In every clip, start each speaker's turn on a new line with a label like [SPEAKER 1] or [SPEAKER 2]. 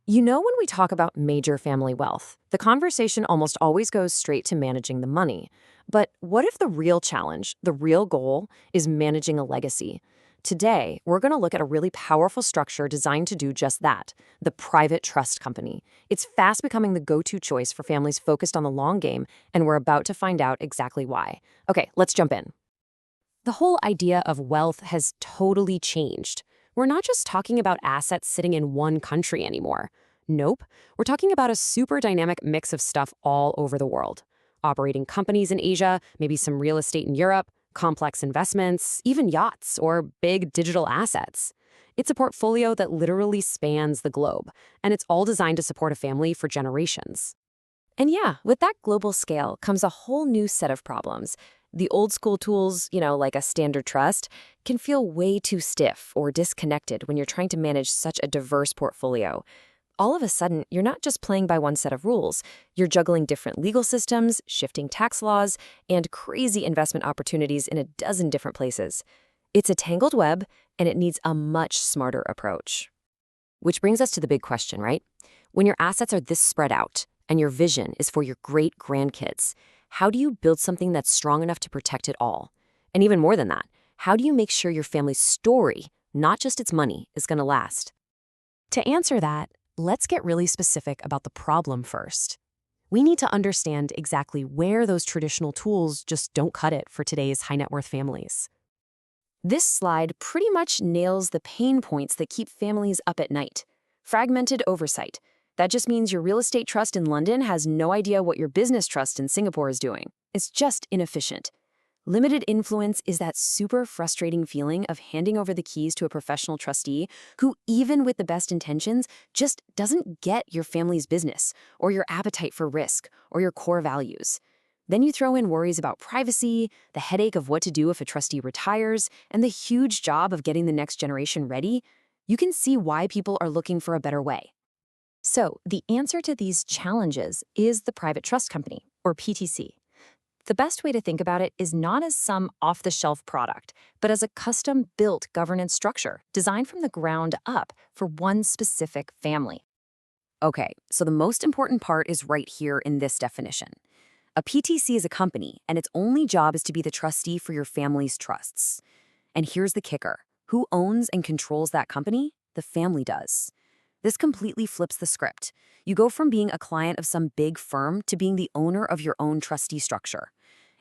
[SPEAKER 1] When we talk about major family wealth, the conversation almost always goes straight to managing the money. But what if the real challenge, the real goal, is managing a legacy? Today, we're going to look at a really powerful structure designed to do just that, the private trust company. It's fast becoming the go-to choice for families focused on the long game, and we're about to find out exactly why. Okay, let's jump in. The whole idea of wealth has totally changed. We're not just talking about assets sitting in one country anymore. Nope, we're talking about a super dynamic mix of stuff all over the world. Operating companies in Asia, maybe some real estate in Europe, complex investments, even yachts or big digital assets. It's a portfolio that literally spans the globe, and it's all designed to support a family for generations. And yeah, with that global scale comes a whole new set of problems. The old school tools, like a standard trust, can feel way too stiff or disconnected when you're trying to manage such a diverse portfolio. All of a sudden, you're not just playing by one set of rules. You're juggling different legal systems, shifting tax laws, and crazy investment opportunities in a dozen different places. It's a tangled web, and it needs a much smarter approach. Which brings us to the big question, right? When your assets are this spread out, and your vision is for your great-grandkids, how do you build something that's strong enough to protect it all? And even more than that, how do you make sure your family's story, not just its money, is going to last? To answer that, let's get really specific about the problem first. We need to understand exactly where those traditional tools just don't cut it for today's high-net-worth families. This slide pretty much nails the pain points that keep families up at night. Fragmented oversight. That just means your real estate trust in London has no idea what your business trust in Singapore is doing. It's just inefficient. Limited influence is that super frustrating feeling of handing over the keys to a professional trustee who, even with the best intentions, just doesn't get your family's business, or your appetite for risk, or your core values. Then you throw in worries about privacy, the headache of what to do if a trustee retires, and the huge job of getting the next generation ready. You can see why people are looking for a better way. So, the answer to these challenges is the private trust company, or PTC. The best way to think about it is not as some off-the-shelf product, but as a custom-built governance structure designed from the ground up for one specific family. Okay, so the most important part is right here in this definition. A PTC is a company, and its only job is to be the trustee for your family's trusts. And here's the kicker. Who owns and controls that company? The family does. This completely flips the script. You go from being a client of some big firm to being the owner of your own trustee structure.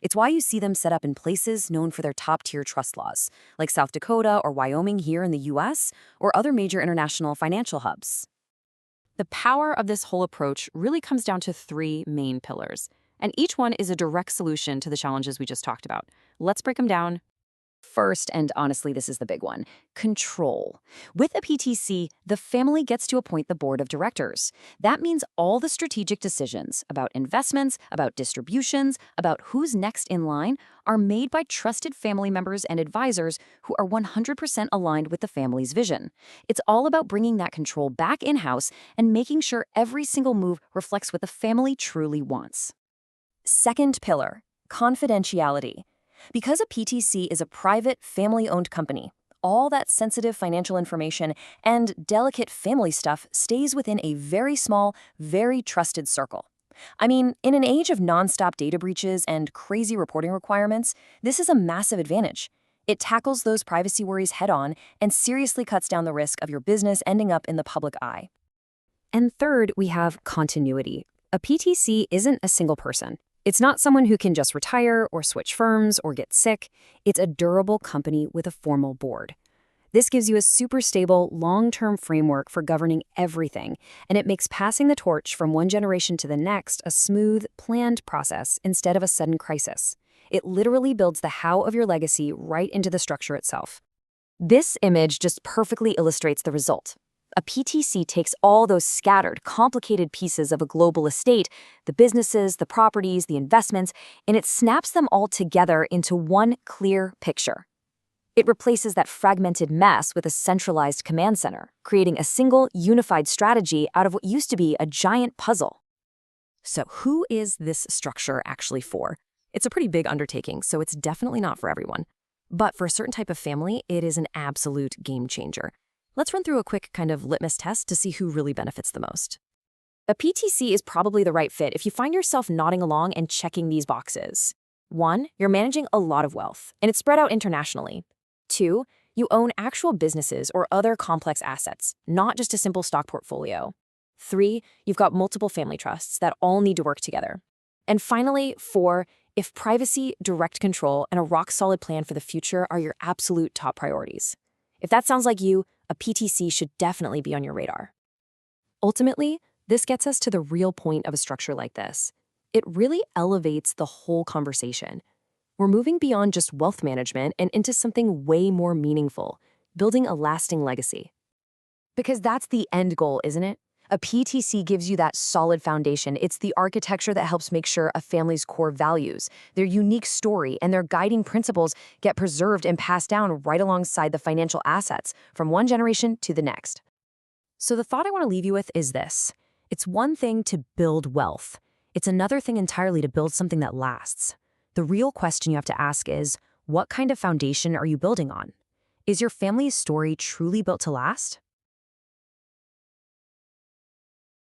[SPEAKER 1] It's why you see them set up in places known for their top-tier trust laws, like South Dakota or Wyoming here in the US, or other major international financial hubs. The power of this whole approach really comes down to three main pillars, and each one is a direct solution to the challenges we just talked about. Let's break them down. First, and honestly, this is the big one, control. With a PTC, the family gets to appoint the board of directors. That means all the strategic decisions about investments, about distributions, about who's next in line are made by trusted family members and advisors who are 100% aligned with the family's vision. It's all about bringing that control back in-house and making sure every single move reflects what the family truly wants. Second pillar, confidentiality. Because a PTC is a private, family-owned company, all that sensitive financial information and delicate family stuff stays within a very small, very trusted circle. I mean, in an age of nonstop data breaches and crazy reporting requirements, this is a massive advantage. It tackles those privacy worries head-on and seriously cuts down the risk of your business ending up in the public eye. And third, we have continuity. A PTC isn't a single person. It's not someone who can just retire or switch firms or get sick. It's a durable company with a formal board. This gives you a super stable, long-term framework for governing everything, and it makes passing the torch from one generation to the next a smooth, planned process instead of a sudden crisis. It literally builds the how of your legacy right into the structure itself. This image just perfectly illustrates the result. A PTC takes all those scattered, complicated pieces of a global estate, the businesses, the properties, the investments, and it snaps them all together into one clear picture. It replaces that fragmented mess with a centralized command center, creating a single, unified strategy out of what used to be a giant puzzle. So who is this structure actually for? It's a pretty big undertaking, so it's definitely not for everyone. But for a certain type of family, it is an absolute game changer. Let's run through a quick kind of litmus test to see who really benefits the most. A PTC is probably the right fit if you find yourself nodding along and checking these boxes. 1. You're managing a lot of wealth, and it's spread out internationally. 2. You own actual businesses or other complex assets, not just a simple stock portfolio. 3. You've got multiple family trusts that all need to work together. And finally, 4. If privacy, direct control, and a rock-solid plan for the future are your absolute top priorities. If that sounds like you, a PTC should definitely be on your radar. Ultimately, this gets us to the real point of a structure like this. It really elevates the whole conversation. We're moving beyond just wealth management and into something way more meaningful, building a lasting legacy. Because that's the end goal, isn't it? A PTC gives you that solid foundation. It's the architecture that helps make sure a family's core values, their unique story, and their guiding principles get preserved and passed down right alongside the financial assets from one generation to the next. So the thought I want to leave you with is this. It's one thing to build wealth. It's another thing entirely to build something that lasts. The real question you have to ask is, what kind of foundation are you building on? Is your family's story truly built to last?